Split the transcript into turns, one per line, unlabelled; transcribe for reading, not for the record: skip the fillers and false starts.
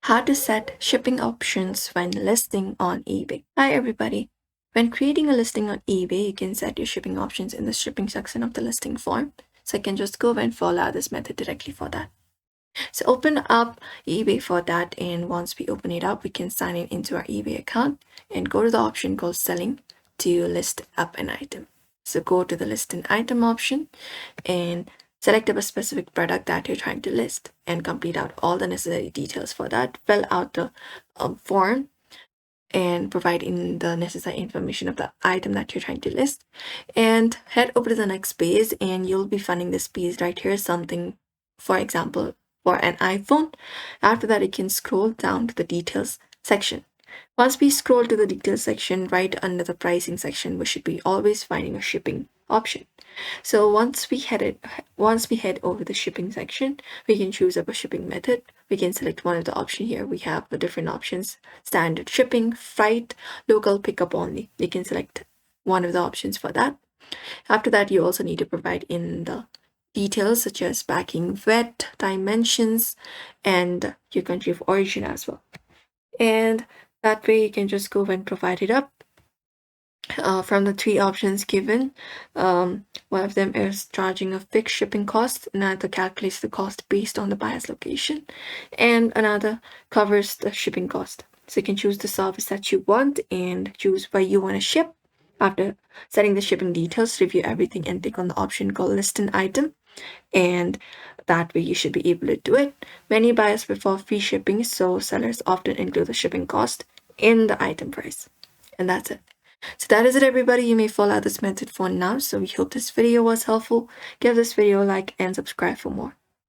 How to set shipping options when listing on eBay. Hi everybody. When creating a listing on eBay, you can set your shipping options in the shipping section of the listing form. So I can just go and follow this method directly for that. So open up eBay for that, and once we open it up, we can sign in into our eBay account and go to the option called selling to list up an item. So go to the list an item option and select a specific product that you're trying to list and complete out all the necessary details for that. Fill out the form and provide in the necessary information of the item that you're trying to list, and head over to the next page, and you'll be finding this page right here, something, for example, for an iPhone. After that, you can scroll down to the details section. Once we scroll to the details section, right under the pricing section, we should be always finding a shipping option. So once we head over the shipping section, we can choose up a shipping method. We can select one of the options here. We have the different options: standard shipping, freight, local, pickup only. You can select one of the options for that. After that, you also need to provide in the details such as packing weight, dimensions, and your country of origin as well. And that way you can just go and provide it up. From the three options given, one of them is charging a fixed shipping cost, another calculates the cost based on the buyer's location, and another covers the shipping cost. So you can choose the service that you want and choose where you want to ship. After setting the shipping details, review everything and click on the option called list an item, and that way you should be able to do it. Many buyers prefer free shipping, so sellers often include the shipping cost in the item price. And that's it. So that is it, everybody. You may follow this method for now. So we hope this video was helpful. Give this video a like and subscribe for more.